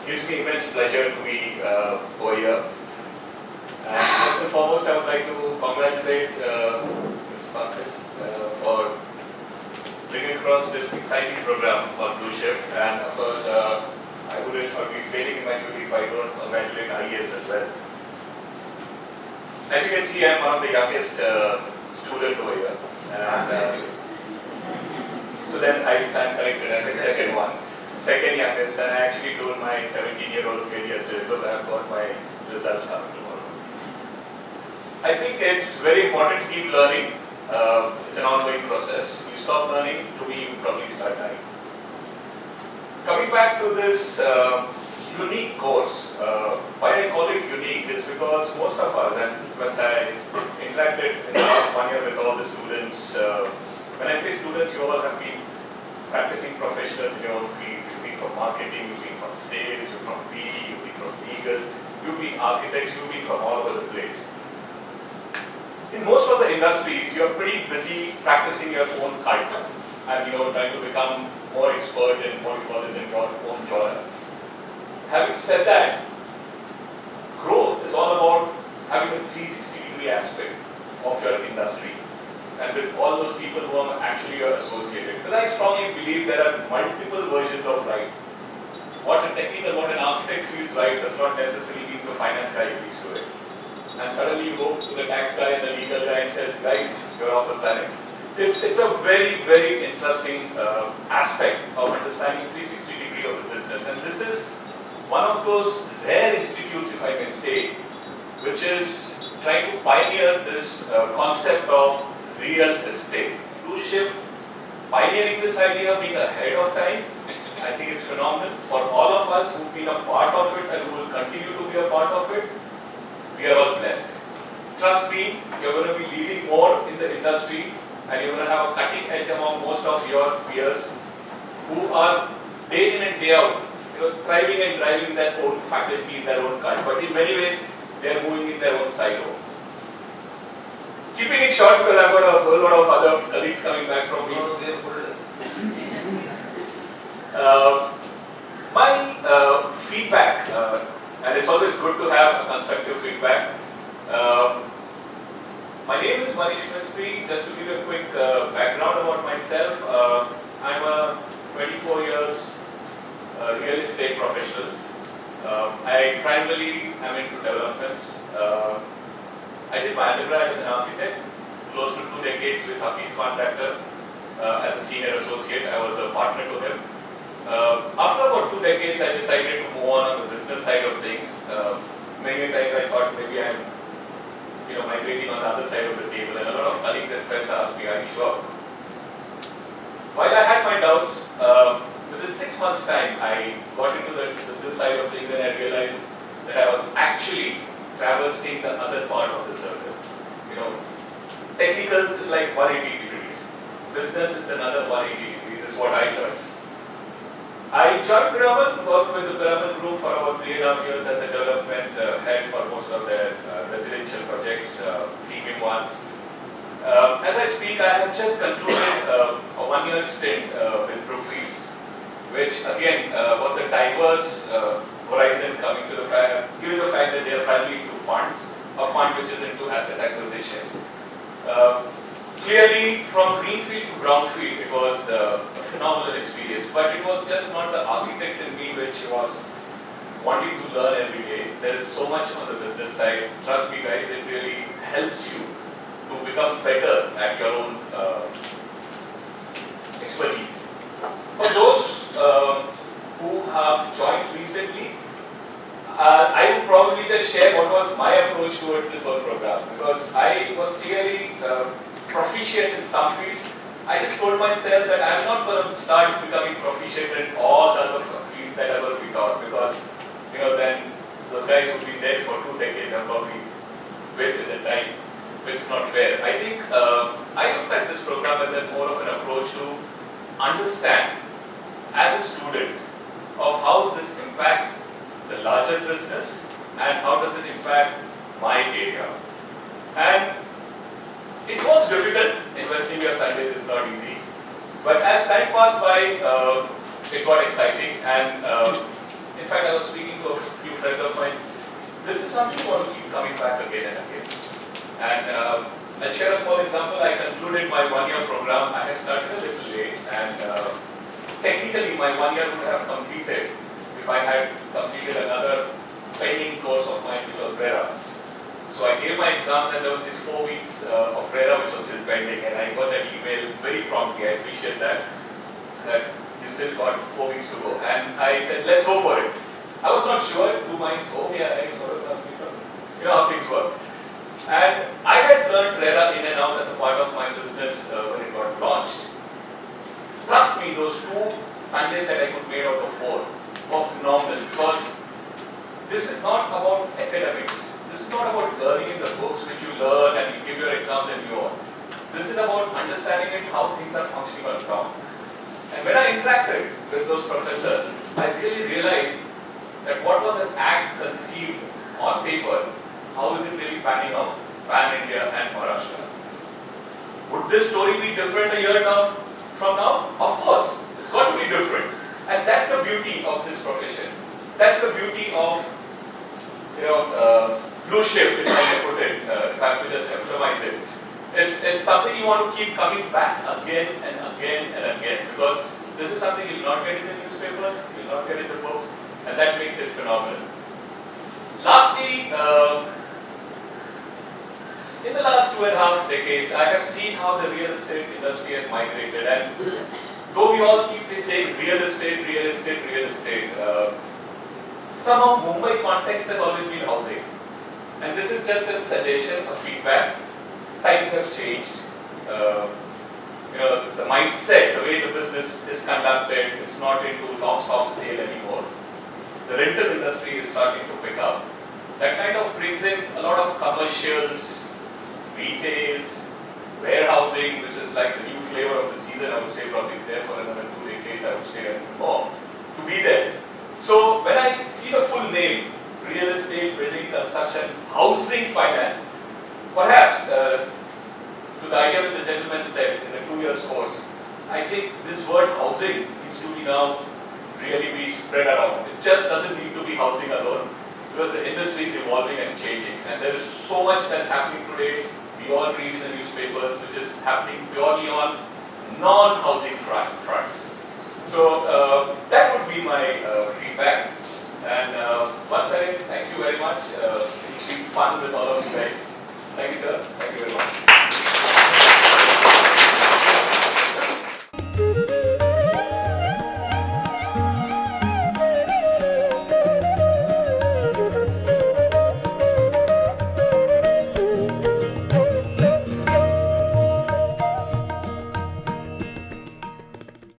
gives me immense pleasure to be over here. And first and foremost, I would like to congratulate Mr. Pankaj for bringing across this exciting program called Blue Shift. And of course, I wouldn't be failing in my duty if I don't congratulate IES as well. As you can see, I'm one of the youngest students over here. And, so then I stand corrected as the second youngest, and I actually told my 17-year-old kid yesterday, look, I've got my results coming tomorrow. I think it's very important to keep learning. It's an ongoing process. You stop learning, to me, you probably start dying. Coming back to this unique course, why I call it unique is because most of us, and once I interacted in the last 1 year with all the students, when I say students, you all have been practicing professionals in your own field. You've been from marketing, you've been from sales, you've been from PE, you've been from legal, you've been architects, you've been from all over the place. In most of the industries, you're pretty busy practicing your own kite and trying to become more expert in what you call it in your own genre. Having said that, growth is all about having a 360-degree aspect of your industry and with all those people who are actually your associated. Because I strongly believe there are multiple versions of right. What a technical, what an architect feels right does not necessarily mean the finance guy feels to it. And suddenly you go to the tax guy and the legal guy and says, guys, you're off the planet. It's a very, very interesting aspect of understanding 360-degree of the business. And this is one of those rare institutes, if I can say, which is trying to pioneer this concept of real estate. Blue Shift, pioneering this idea, being ahead of time, I think it's phenomenal. For all of us who've been a part of it and who will continue to be a part of it, we are all blessed. Trust me, you're going to be leading more in the industry and you're going to have a cutting edge among most of your peers who are day in and day out, thriving and driving their own faculty, their own car. But in many ways, they are moving in their own silo. Keeping it short because I've got a whole lot of other colleagues coming back from me. My feedback, and it's always good to have a constructive feedback. My name is Manish Mistry. Just to give you a quick background about myself, I'm a 24 years real estate professional. I primarily am into developments. I did my undergrad as an architect, close to 2 decades with Hafiz Contractor as a senior associate. I was a partner to him. After about 2 decades, I decided to move on the business side of things. Many times I thought maybe I'm migrating on the other side of the table, and a lot of colleagues and friends asked me, are you sure? While I had my doubts, within 6 months' time, I got into the business side of things and I realized that I was actually traversing the other part of the circle. Technicals is like 180 degrees. Business is another 180 degrees, is what I learned. I joined Piramal, worked with the Piramal group for about 3.5 years as a development head for most of their residential projects, premium ones. As I speak, I have just concluded a 1-year stint with Brookfield, which again was a diverse horizon coming to the fact, given the fact that they are primarily into funds, a fund which is into asset acquisition. Clearly, from greenfield to brownfield, it was a phenomenal experience, but it was just not the architect in me which was wanting to learn every day. There is so much on the business side. Trust me guys, it really helps you to become better at your own expertise. For those who have joined recently, I would probably just share what was my approach towards this whole program, because I was clearly proficient in some fields. I just told myself that I'm not going to start becoming proficient in all the other fields that I will be taught, because then those guys who've been there for 2 decades have probably wasted their time, which is not fair. I think I looked at this program as more of an approach to understand as a student of how this impacts the larger business and how does it impact my area. And it was difficult. Investing your Sundays is not easy. But as time passed by, it got exciting. And in in fact, I was speaking to a few friends of mine. This is something you want to keep coming back again and again. And I'll share a small example. I concluded my one-year program. I had started a little late, and technically my 1 year would have completed if I had completed another pending course of mine, which was RERA. So I gave my exam, and there was these 4 weeks of RERA which was still pending, and I got that email very promptly. I appreciate that you still got 4 weeks to go. And I said, let's go for it. I was not sure, 2 minds, oh yeah, I sort of, you know how things work. And I had learned RERA in and out as a part of my business when it got launched. Trust me, those 2 Sundays that I could make out of 4 were phenomenal, because this is not about academics. This is not about learning in the books which you learn and you give your exams and you on. This is about understanding it, how things are functioning on ground. And when I interacted with those professors, I really realized that what was an act conceived on paper, how is it really panning out, pan-India and Maharashtra? Would this story be different a year from now? Of course, it's got to be different. And that's the beauty of this profession. That's the beauty of, blue shift, if I may put it, if I could just emphasize it. It's something you want to keep coming back again and again and again, because this is something you'll not get in the newspapers, you'll not get in the books, and that makes it phenomenal. Lastly, in the last 2.5 decades, I have seen how the real estate industry has migrated, and though we all keep saying real estate, real estate, real estate, somehow Mumbai context has always been housing. And this is just a suggestion, a feedback. Times have changed. The mindset, the way the business is conducted, it's not into long-stop sale anymore. The rental industry is starting to pick up. That kind of brings in a lot of commercials, retails, warehousing, which is like the new flavor of the season. I would say probably there for another 2 decades, I would say, and more, to be there. So when I see the full name, real estate, building, construction, housing finance, perhaps to the idea that the gentleman said in the 2 years course, I think this word housing needs to be now really be spread around. It just doesn't need to be housing alone, because the industry is evolving and changing, and there is so much that's happening today. We all read in the newspapers, which is happening purely on non-housing fronts. So that would be my feedback. And once again, thank you very much. It's been fun with all of you guys. Thank you, sir. Thank you very much.